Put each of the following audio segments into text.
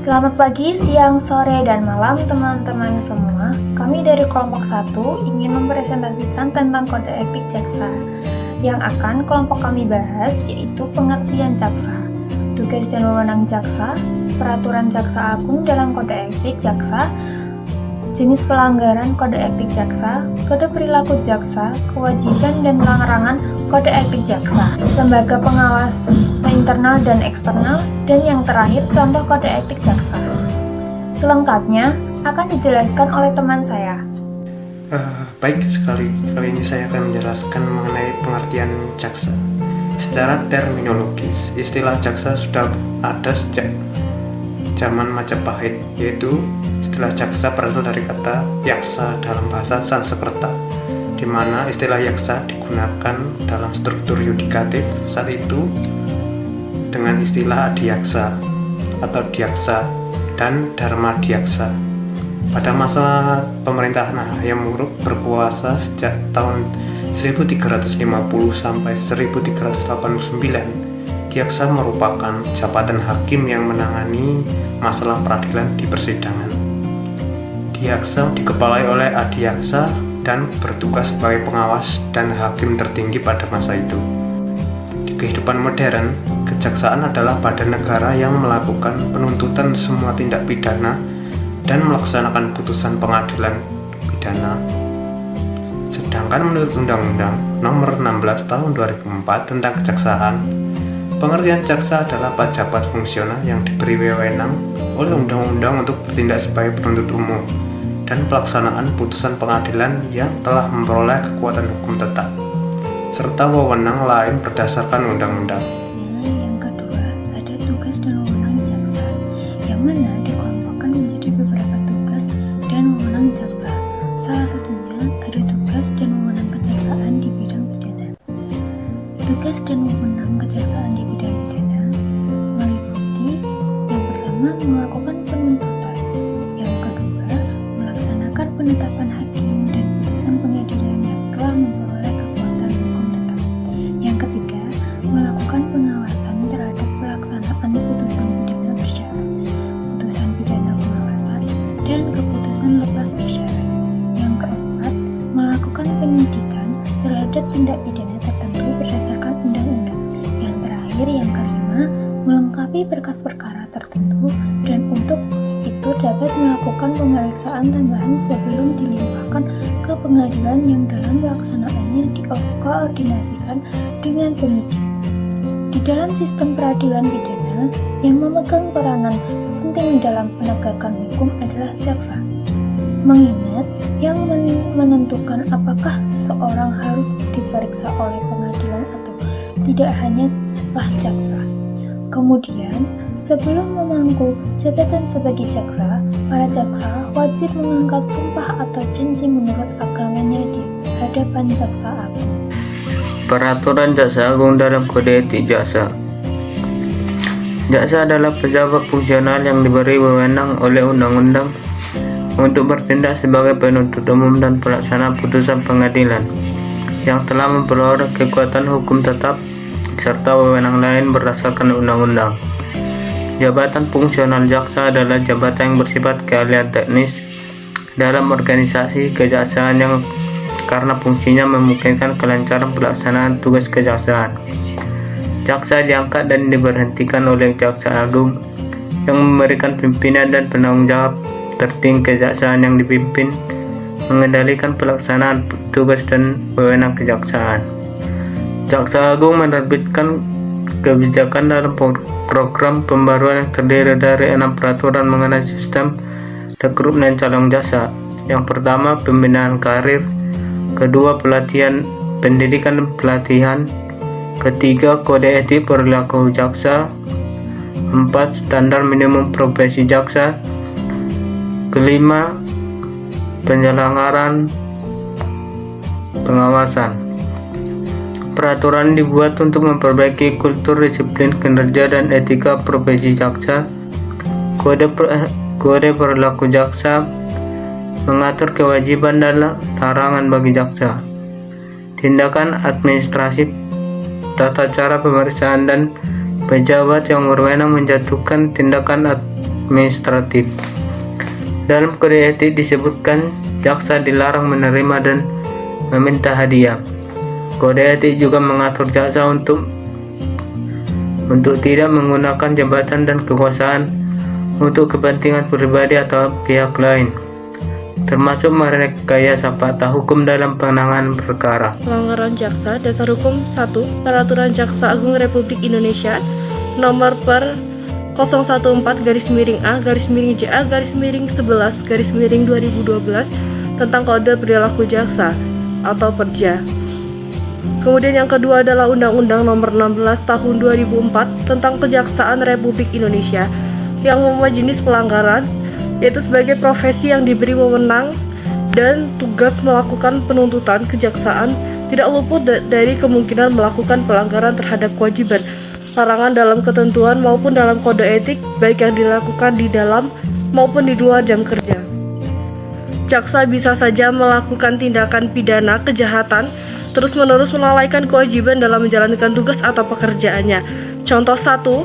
Selamat pagi, siang, sore, dan malam teman-teman semua. Kami dari kelompok 1 ingin mempresentasikan tentang kode etik jaksa. Yang akan kelompok kami bahas yaitu pengertian jaksa, tugas dan wewenang jaksa, peraturan jaksa agung dalam kode etik jaksa, jenis pelanggaran kode etik jaksa, kode perilaku jaksa, kewajiban dan larangan kode etik jaksa, lembaga pengawas internal dan eksternal, dan yang terakhir contoh kode etik jaksa. Selengkapnya akan dijelaskan oleh teman saya. Baik sekali, kali ini saya akan menjelaskan mengenai pengertian jaksa. Secara terminologis, istilah jaksa sudah ada sejak zaman Majapahit, yaitu istilah jaksa berasal dari kata yaksa dalam bahasa Sanskerta, di mana istilah yaksa digunakan dalam struktur yudikatif saat itu dengan istilah adiyaksa atau diyaksa dan dharma diyaksa. Pada masa pemerintahan Hayam Wuruk berkuasa sejak tahun 1350 sampai 1389, diyaksa merupakan jabatan hakim yang menangani masalah peradilan di persidangan. Diyaksa dikepalai oleh adiyaksa dan bertugas sebagai pengawas dan hakim tertinggi pada masa itu. Di kehidupan modern, kejaksaan adalah badan negara yang melakukan penuntutan semua tindak pidana dan melaksanakan putusan pengadilan pidana. Sedangkan menurut Undang-Undang Nomor 16 Tahun 2004 tentang Kejaksaan, pengertian jaksa adalah pejabat fungsional yang diberi wewenang oleh undang-undang untuk bertindak sebagai penuntut umum dan pelaksanaan putusan pengadilan yang telah memperoleh kekuatan hukum tetap, serta wewenang lain berdasarkan undang-undang. Yang kedua, ada tugas dan wewenang jaksa, yang mana dikelompokkan menjadi beberapa tugas dan wewenang jaksa. Salah satunya ada tugas dan wewenang kejaksaan di bidang pidana. Tugas dan wewenang kejaksaan di bidang pidana meliputi yang pertama melakukan penuntutan, yang kedua melaksanakan penetapan hakim dan putusan pengadilan yang telah memperoleh kekuatan hukum tetap, yang ketiga melakukan pengawasan terhadap pelaksanaan putusan pidana bersyarat, putusan pidana pengawasan, dan keputusan lepas bersyarat. Yang keempat, melakukan penyidikan terhadap tindak pidana tertentu berdasarkan undang-undang. Yang terakhir, yang kelima, melengkapi berkas perkara tertentu dan untuk itu dapat melakukan pemeriksaan tambahan sebelum dilimpahkan ke pengadilan yang dalam pelaksanaannya dikoordinasikan dengan penyidik. Di dalam sistem peradilan pidana, yang memegang peranan penting dalam penegakan hukum adalah jaksa. Mengingat yang menentukan apakah seseorang harus diperiksa oleh pengadilan atau tidak hanyalah jaksa. Kemudian, sebelum memangku jabatan sebagai jaksa, para jaksa wajib mengangkat sumpah atau janji menurut agamanya di hadapan jaksa agung. Peraturan Jaksa Agung dalam Kode Etik Jaksa. Jaksa adalah pejabat fungsional yang diberi wewenang oleh undang-undang untuk bertindak sebagai penuntut umum dan pelaksana putusan pengadilan yang telah memperoleh kekuatan hukum tetap serta wewenang lain berdasarkan undang-undang. Jabatan fungsional jaksa adalah jabatan yang bersifat keahlian teknis dalam organisasi kejaksaan yang karena fungsinya memungkinkan kelancaran pelaksanaan tugas kejaksaan. Jaksa diangkat dan diberhentikan oleh Jaksa Agung yang memberikan pimpinan dan penanggung jawab tertinggi kejaksaan yang dipimpin mengendalikan pelaksanaan tugas dan wewenang kejaksaan. Jaksa Agung menerbitkan kebijakan dalam program pembaruan yang terdiri dari 6 peraturan mengenai sistem rekrutmen calon jaksa. Yang pertama, pembinaan karir, kedua, pelatihan, pendidikan dan pelatihan, ketiga, kode etik perilaku jaksa, 4, standar minimum profesi jaksa, kelima, penyelenggaraan pengawasan. Peraturan dibuat untuk memperbaiki kultur disiplin kinerja dan etika profesi jaksa. Kode perilaku jaksa mengatur kewajiban dan larangan bagi jaksa. Tindakan administratif, tata cara pemeriksaan dan pejabat yang berwenang menjatuhkan tindakan administratif. Dalam kode etik disebutkan jaksa dilarang menerima dan meminta hadiah. Kode etik juga mengatur jaksa untuk tidak menggunakan jabatan dan kekuasaan untuk kepentingan pribadi atau pihak lain, termasuk merekayasa fakta hukum dalam penanganan perkara. Pelanggaran jaksa, Dasar Hukum 1, Peraturan Jaksa Agung Republik Indonesia Nomor per 014-JA-11-2012 tentang Kode Perilaku Jaksa atau Perja. Kemudian yang kedua adalah Undang-Undang Nomor 16 Tahun 2004 tentang Kejaksaan Republik Indonesia yang memuat jenis pelanggaran, yaitu sebagai profesi yang diberi wewenang dan tugas melakukan penuntutan. Kejaksaan tidak luput dari kemungkinan melakukan pelanggaran terhadap kewajiban, larangan dalam ketentuan maupun dalam kode etik, baik yang dilakukan di dalam maupun di luar jam kerja. Jaksa bisa saja melakukan tindakan pidana kejahatan terus-menerus melalaikan kewajiban dalam menjalankan tugas atau pekerjaannya. Contoh 1,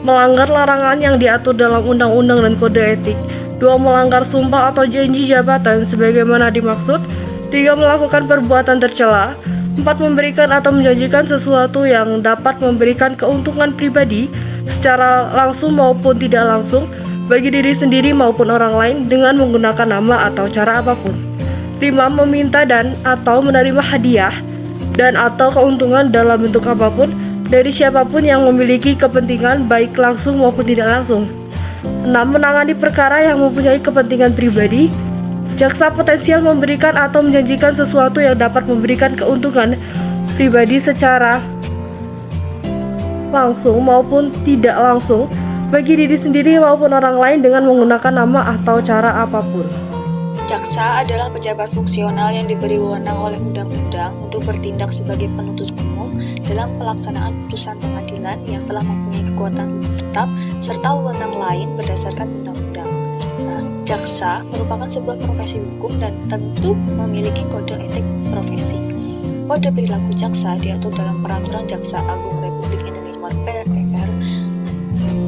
melanggar larangan yang diatur dalam undang-undang dan kode etik. 2, melanggar sumpah atau janji jabatan sebagaimana dimaksud. 3, melakukan perbuatan tercela. 4, memberikan atau menjanjikan sesuatu yang dapat memberikan keuntungan pribadi secara langsung maupun tidak langsung bagi diri sendiri maupun orang lain dengan menggunakan nama atau cara apapun. 5, meminta dan atau menerima hadiah dan atau keuntungan dalam bentuk apapun dari siapapun yang memiliki kepentingan baik langsung maupun tidak langsung. 6, menangani perkara yang mempunyai kepentingan pribadi. Jaksa potensial memberikan atau menjanjikan sesuatu yang dapat memberikan keuntungan pribadi secara langsung maupun tidak langsung bagi diri sendiri maupun orang lain dengan menggunakan nama atau cara apapun. Jaksa adalah pejabat fungsional yang diberi wewenang oleh undang-undang untuk bertindak sebagai penuntut umum dalam pelaksanaan putusan pengadilan yang telah mempunyai kekuatan hukum tetap serta wewenang lain berdasarkan undang-undang. Jaksa merupakan sebuah profesi hukum dan tentu memiliki kode etik profesi. Kode perilaku jaksa diatur dalam Peraturan Jaksa Agung Republik Indonesia (PR)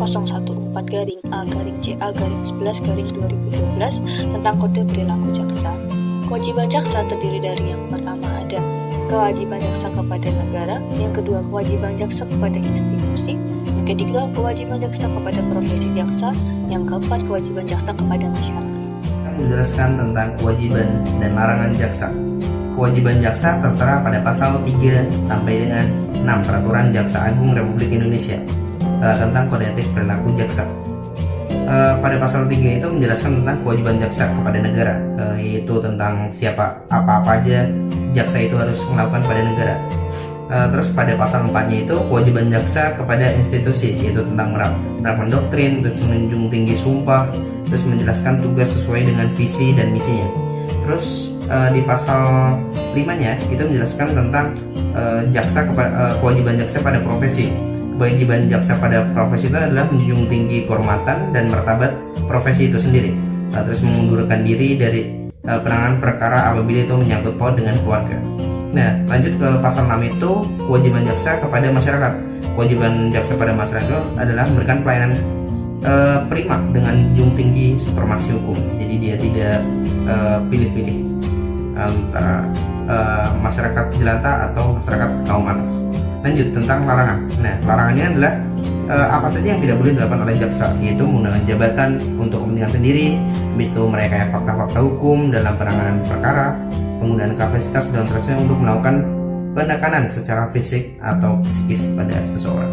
014-A-JA-11-2012 tentang Kode Perilaku Jaksa. Kewajiban jaksa terdiri dari yang pertama ada kewajiban jaksa kepada negara, yang kedua kewajiban jaksa kepada institusi, yang ketiga kewajiban jaksa kepada profesi jaksa, yang keempat kewajiban jaksa kepada masyarakat. Menjelaskan tentang kewajiban dan larangan jaksa. Kewajiban jaksa tertera pada pasal 3 sampai dengan 6 Peraturan Jaksa Agung Republik Indonesia tentang kode etik perilaku jaksa. Pada pasal 3 itu menjelaskan tentang kewajiban jaksa kepada negara, yaitu tentang apa aja jaksa itu harus melakukan pada negara. Terus pada pasal 4-nya itu kewajiban jaksa kepada institusi, yaitu tentang menerapkan doktrin, terus menjunjung tinggi sumpah, terus menjelaskan tugas sesuai dengan visi dan misinya. Terus di pasal 5-nya itu menjelaskan tentang kewajiban jaksa pada profesi. Kewajiban jaksa pada profesi itu adalah menjunjung tinggi kehormatan dan martabat profesi itu sendiri, terus mengundurkan diri dari penanganan perkara apabila itu menyangkut paut dengan keluarga. Nah, lanjut ke pasal 6 itu kewajiban jaksa kepada masyarakat. Kewajiban jaksa pada masyarakat adalah memberikan pelayanan prima dengan junjung tinggi supremasi hukum. Jadi dia tidak pilih-pilih antara masyarakat jelata atau masyarakat kaum atas. Lanjut tentang larangan. Nah, larangannya adalah apa saja yang tidak boleh dilakukan oleh jaksa, yaitu menggunakan jabatan untuk kepentingan sendiri, habis itu merekayasa fakta-fakta hukum dalam penanganan perkara, penggunaan kapasitas dan seterusnya untuk melakukan penekanan secara fisik atau psikis pada seseorang.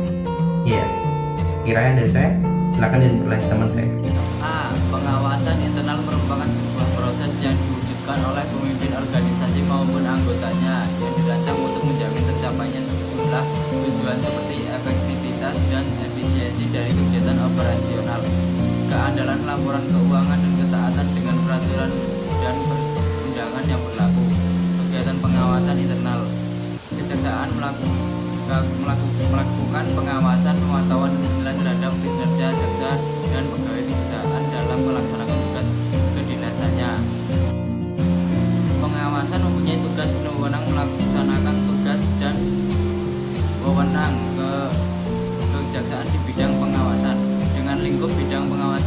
Iya, sekiranya dari saya, silakan dimulai teman saya. Pengawasan internal merupakan sebuah proses yang diwujudkan oleh pemimpin organisasi maupun anggotanya yang dirancang untuk menjamin tercapainya sejumlah tujuan seperti efektivitas dan efisiensi dari kegiatan operasional, keandalan laporan keuangan dan ketaatan dengan peraturan dan perundangan yang berlaku. Kegiatan pengawasan internal, kejaksaan melakukan pengawasan pemantauan penilaian terhadap kinerja jaksa dan pegawai kejaksaan dalam melaksanakan tugas kedinasannya. Pengawasan mempunyai tugas dan wewenang melaksanakan tugas dan wewenang kejaksaan di bidang pengawasan. Dengan lingkup bidang pengawasan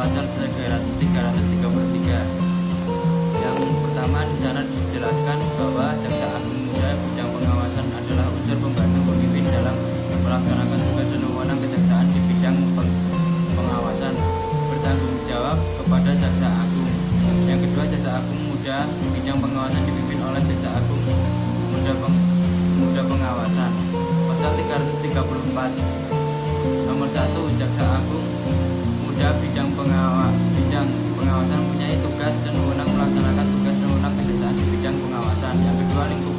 pasal 333. Yang pertama di sana dijelaskan bahwa Jaksa Agung Muda bidang pengawasan adalah unsur pembantu pemimpin dalam melaksanakan tugas dan wewenang kejaksaan di bidang pengawasan, bertanggung jawab kepada Jaksa Agung. Yang kedua, Jaksa Agung Muda bidang pengawasan dipimpin oleh Jaksa Agung Muda Pengawasan. Pasal 334. Nomor 1, Jaksa Agung Muda bidang pengawasan mempunyai tugas dan wewenang melaksanakan tugas dan wewenang kejaksaan di bidang pengawasan. Yang kedua, lingkup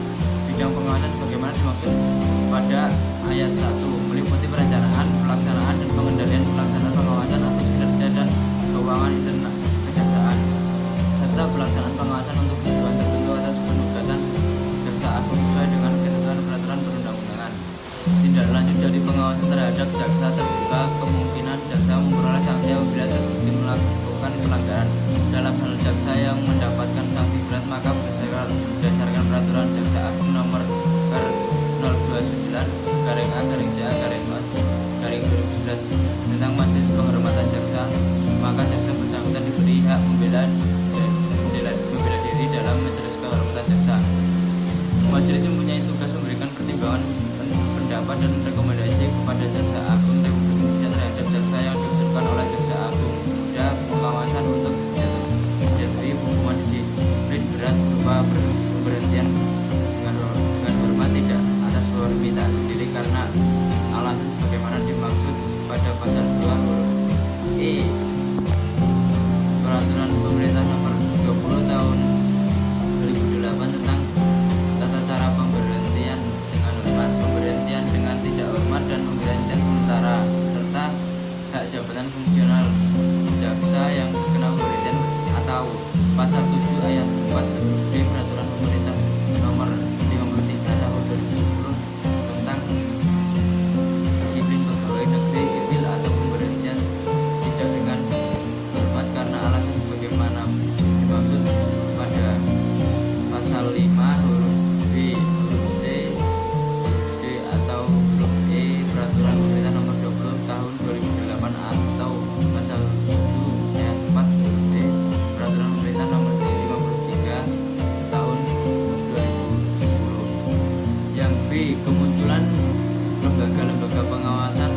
bidang pengawasan sebagaimana dimaksud pada ayat 1, meliputi perencanaan, pelaksanaan, dan pengendalian pelaksanaan pengawasan atas kinerja dan keuangan internal kejaksaan, serta pelaksanaan pengawasan untuk tujuan tertentu atas penugasan Jaksa Agung sesuai dengan ketentuan peraturan perundang-undangan. Tindak lanjut dari pengawasan terhadap jaksa terbuka kemungkinan jaksa memperoleh sanksi apabila terbukti melakukan pelanggaran. Dalam hal jaksa yang mendapatkan sanksi berat, maka berdasarkan peraturan Jaksa Agung nomor 029/A/J/A/2011 tentang Majelis Kehormatan Jaksa, maka jaksa bersangkutan diberi hak membela diri dalam Majelis Kehormatan Jaksa. Majelis mempunyai tugas memberikan pertimbangan pendapat dan rekomendasi kepada Jaksa Agung Republik Indonesia terhadap jaksa yang diusulkan oleh Jaksa Agung Muda Pengawasan untuk dijatuhi hukuman disiplin berat berupa pemberhentian dengan hormat tidak atas permintaan sendiri karena alasan sebagaimana dimaksud pada pasal 2 huruf E Peraturan Pemerintah Nomor 20 Tahun 2008 tentang tata cara pemberhentian dengan hormat, pemberhentian dengan tidak hormat, dan pemberhentian sementara, serta hak jabatan fungsional jaksa yang terkena pemberhentian, atau pasal 7 ayat 4 huruf D Peraturan Pemerintah Nomor 53 Tahun 2010 tentang disiplin pegawai negeri sipil atau pemberhentian tidak dengan hormat karena alasan sebagaimana dimaksud pada pasal 5 huruf B, huruf C, huruf D atau huruf E Peraturan Pemerintah Nomor 20 Tahun 2008 atau pasal 7 ayat 4 huruf D Peraturan Pemerintah Nomor 53 Tahun 2010. Yang B, kemunculan lembaga-lembaga pengawasan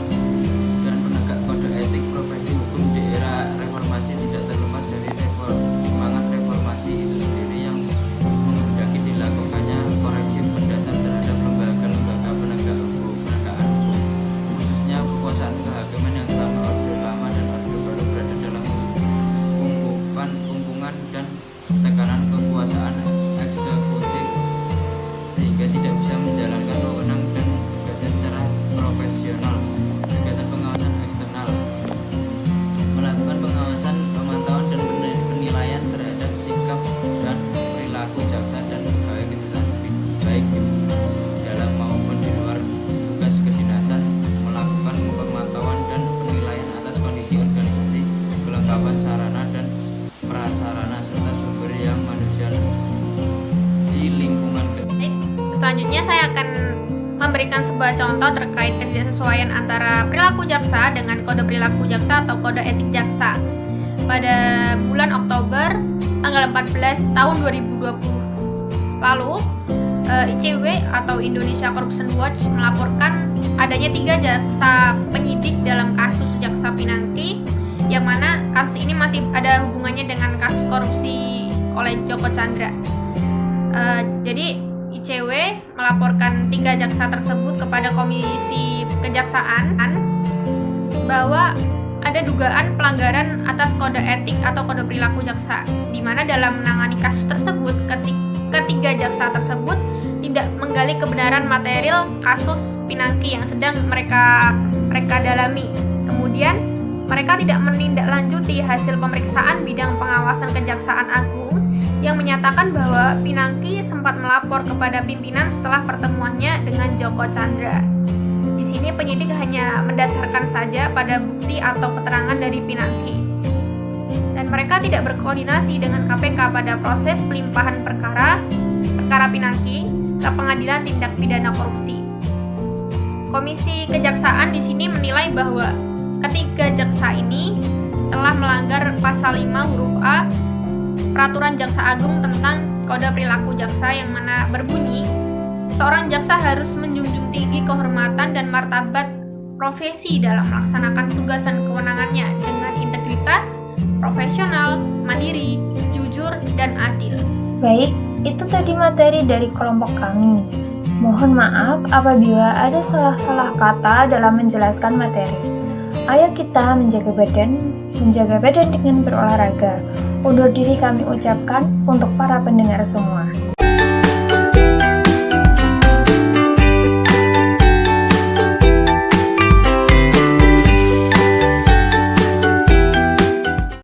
dan penegak kode etik profesi hukum di era reformasi tidak terlepas dari semangat reformasi itu sendiri yang menghendaki dilakukannya koreksi mendasar terhadap lembaga-lembaga penegakan hukum, khususnya kekuasaan kehakiman yang selama Orde Lama dan Orde Baru berada dalam kungkungan dan tekanan kekuasaan eksekutif sehingga tidak bisa menjalankan wewenang dan tugasnya secara profesional. Kegiatan pengawasan eksternal melakukan pengawasan, pemantauan, dan penilaian terhadap sikap dan perilaku jaksa dan pegawai kejaksaan baik di dalam maupun di luar tugas kedinasan, melakukan pemantauan dan penilaian atas kondisi organisasi, kelengkapan sarana dan prasarana serta sumber yang manusia di lingkungan Selanjutnya saya akan memberikan sebuah contoh terkait ketidaksesuaian antara perilaku jaksa dengan kode perilaku jaksa atau kode etik jaksa. Pada bulan Oktober tanggal 14 tahun 2020 lalu, ICW atau Indonesia Corruption Watch melaporkan adanya 3 jaksa penyidik dalam kasus Jaksa Pinangki, yang mana kasus ini masih ada hubungannya dengan kasus korupsi oleh Joko Chandra. Jadi ICW melaporkan 3 jaksa tersebut kepada Komisi Kejaksaan bahwa ada dugaan pelanggaran atas kode etik atau kode perilaku jaksa, di mana dalam menangani kasus tersebut ketiga jaksa tersebut tidak menggali kebenaran material kasus Pinangki yang sedang mereka dalami. Kemudian mereka tidak menindaklanjuti hasil pemeriksaan bidang pengawasan Kejaksaan Agung yang menyatakan bahwa Pinangki sempat melapor kepada pimpinan setelah pertemuannya dengan Joko Chandra. Di sini penyidik hanya mendasarkan saja pada bukti atau keterangan dari Pinangki. Dan mereka tidak berkoordinasi dengan KPK pada proses pelimpahan perkara Pinangki ke Pengadilan Tindak Pidana Korupsi. Komisi Kejaksaan di sini menilai bahwa ketiga jaksa ini telah melanggar pasal 5 huruf A Peraturan Jaksa Agung tentang Kode Perilaku Jaksa yang mana berbunyi, seorang jaksa harus menjunjung tinggi kehormatan dan martabat profesi dalam melaksanakan tugas dan kewenangannya dengan integritas, profesional, mandiri, jujur, dan adil. Baik, itu tadi materi dari kelompok kami. Mohon maaf apabila ada salah-salah kata dalam menjelaskan materi. Ayo kita menjaga badan dengan berolahraga. Undur diri kami ucapkan untuk para pendengar semua.